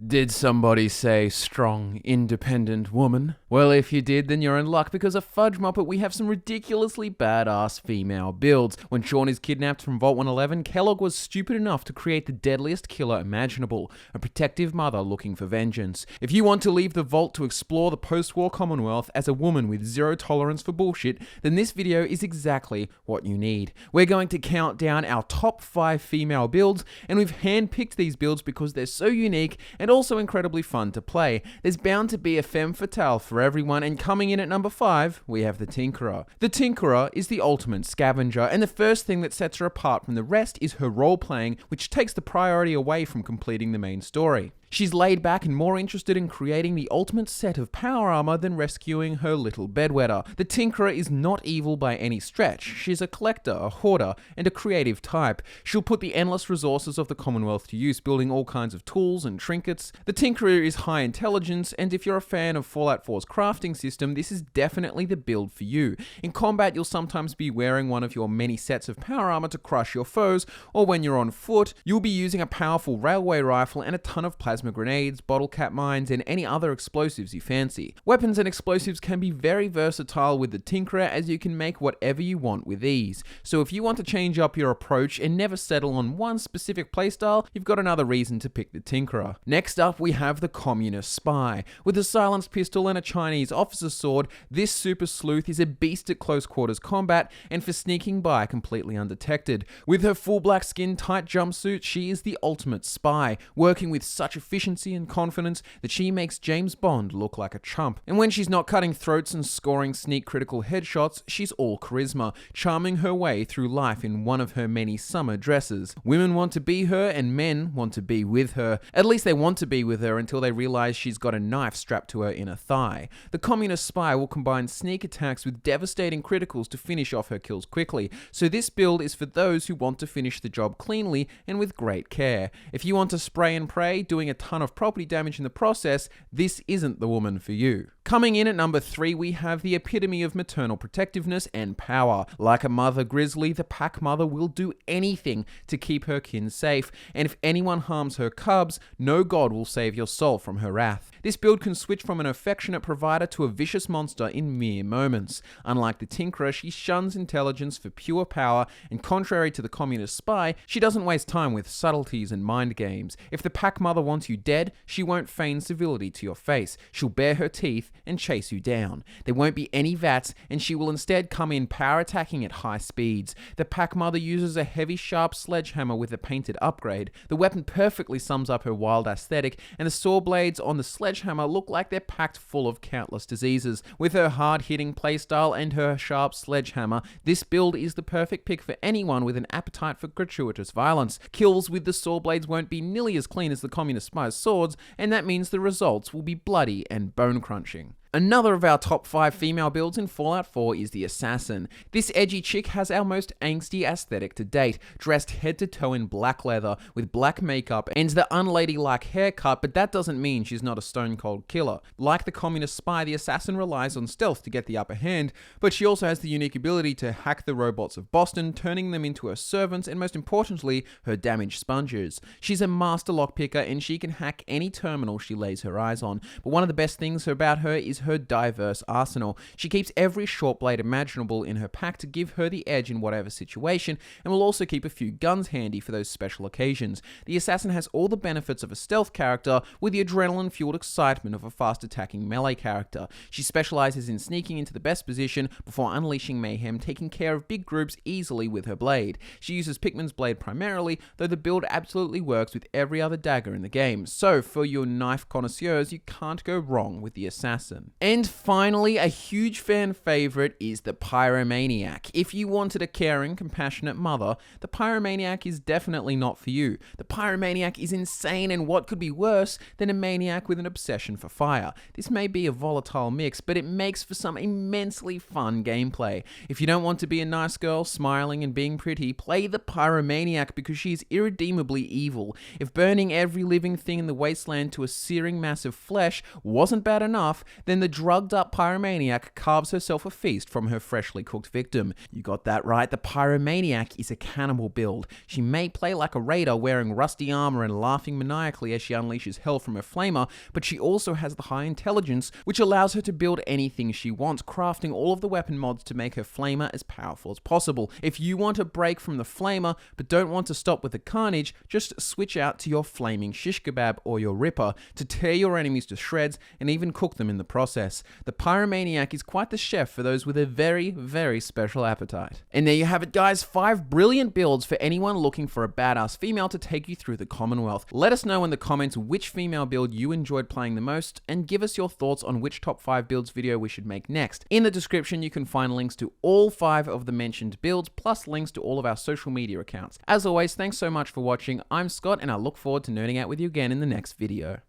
Did somebody say strong, independent woman? Well, if you did, then you're in luck because at FudgeMuppet we have some ridiculously badass female builds. When Sean is kidnapped from Vault 111, Kellogg was stupid enough to create the deadliest killer imaginable, a protective mother looking for vengeance. If you want to leave the vault to explore the post-war Commonwealth as a woman with zero tolerance for bullshit, then this video is exactly what you need. We're going to count down our top 5 female builds, and we've handpicked these builds because they're so unique and also incredibly fun to play. There's bound to be a femme fatale for everyone, and coming in at number 5, we have the Tinkerer. The Tinkerer is the ultimate scavenger, and the first thing that sets her apart from the rest is her role-playing, which takes the priority away from completing the main story. She's laid back and more interested in creating the ultimate set of power armor than rescuing her little bedwetter. The Tinkerer is not evil by any stretch. She's a collector, a hoarder, and a creative type. She'll put the endless resources of the Commonwealth to use, building all kinds of tools and trinkets. The Tinkerer is high intelligence, and if you're a fan of Fallout 4's crafting system, this is definitely the build for you. In combat, you'll sometimes be wearing one of your many sets of power armor to crush your foes, or when you're on foot, you'll be using a powerful railway rifle and a ton of plasma grenades, bottle cap mines, and any other explosives you fancy. Weapons and explosives can be very versatile with the Tinkerer, as you can make whatever you want with ease. So if you want to change up your approach and never settle on one specific playstyle, you've got another reason to pick the Tinkerer. Next up, we have the Communist Spy. With a silenced pistol and a Chinese officer's sword, this super sleuth is a beast at close quarters combat and for sneaking by completely undetected. With her full black skin tight jumpsuit, she is the ultimate spy, working with such efficiency and confidence that she makes James Bond look like a chump. And when she's not cutting throats and scoring sneak critical headshots, she's all charisma, charming her way through life in one of her many summer dresses. Women want to be her and men want to be with her. At least they want to be with her until they realize she's got a knife strapped to her inner thigh. The Communist Spy will combine sneak attacks with devastating criticals to finish off her kills quickly. So this build is for those who want to finish the job cleanly and with great care. If you want to spray and pray, doing a ton of property damage in the process, this isn't the woman for you. Coming in at number 3, we have the epitome of maternal protectiveness and power. Like a mother grizzly, the pack mother will do anything to keep her kin safe, and if anyone harms her cubs, no god will save your soul from her wrath. This build can switch from an affectionate provider to a vicious monster in mere moments. Unlike the Tinkerer, she shuns intelligence for pure power, and contrary to the Communist Spy, she doesn't waste time with subtleties and mind games. If the pack mother wants you dead, she won't feign civility to your face. She'll bare her teeth and chase you down. There won't be any VATs, and she will instead come in power attacking at high speeds. The pack mother uses a heavy sharp sledgehammer with a painted upgrade. The weapon perfectly sums up her wild aesthetic, and the saw blades on the sledgehammer look like they're packed full of countless diseases. With her hard-hitting playstyle and her sharp sledgehammer, this build is the perfect pick for anyone with an appetite for gratuitous violence. Kills with the saw blades won't be nearly as clean as the Communist Spy's swords, and that means the results will be bloody and bone-crunching. Another of our top 5 female builds in Fallout 4 is the Assassin. This edgy chick has our most angsty aesthetic to date, dressed head to toe in black leather, with black makeup and the unladylike haircut, but that doesn't mean she's not a stone-cold killer. Like the Communist Spy, the Assassin relies on stealth to get the upper hand, but she also has the unique ability to hack the robots of Boston, turning them into her servants and, most importantly, her damage sponges. She's a master lockpicker, and she can hack any terminal she lays her eyes on, but one of the best things about her is her diverse arsenal. She keeps every short blade imaginable in her pack to give her the edge in whatever situation, and will also keep a few guns handy for those special occasions. The Assassin has all the benefits of a stealth character with the adrenaline-fueled excitement of a fast-attacking melee character. She specializes in sneaking into the best position before unleashing mayhem, taking care of big groups easily with her blade. She uses Pikmin's blade primarily, though the build absolutely works with every other dagger in the game. So for your knife connoisseurs, you can't go wrong with the Assassin. And finally, a huge fan favorite is the Pyromaniac. If you wanted a caring, compassionate mother, the Pyromaniac is definitely not for you. The Pyromaniac is insane, and what could be worse than a maniac with an obsession for fire? This may be a volatile mix, but it makes for some immensely fun gameplay. If you don't want to be a nice girl, smiling and being pretty, play the Pyromaniac because she is irredeemably evil. If burning every living thing in the wasteland to a searing mass of flesh wasn't bad enough, then the drugged up pyromaniac carves herself a feast from her freshly cooked victim. You got that right, the pyromaniac is a cannibal build. She may play like a raider wearing rusty armor and laughing maniacally as she unleashes hell from her flamer, but she also has the high intelligence which allows her to build anything she wants, crafting all of the weapon mods to make her flamer as powerful as possible. If you want a break from the flamer but don't want to stop with the carnage, just switch out to your flaming shish kebab or your ripper to tear your enemies to shreds and even cook them in the process. The pyromaniac is quite the chef for those with a very, very special appetite. And there you have it, guys, 5 brilliant builds for anyone looking for a badass female to take you through the Commonwealth. Let us know in the comments which female build you enjoyed playing the most, and give us your thoughts on which top 5 builds video we should make next. In the description you can find links to all 5 of the mentioned builds, plus links to all of our social media accounts. As always, thanks so much for watching. I'm Scott, and I look forward to nerding out with you again in the next video.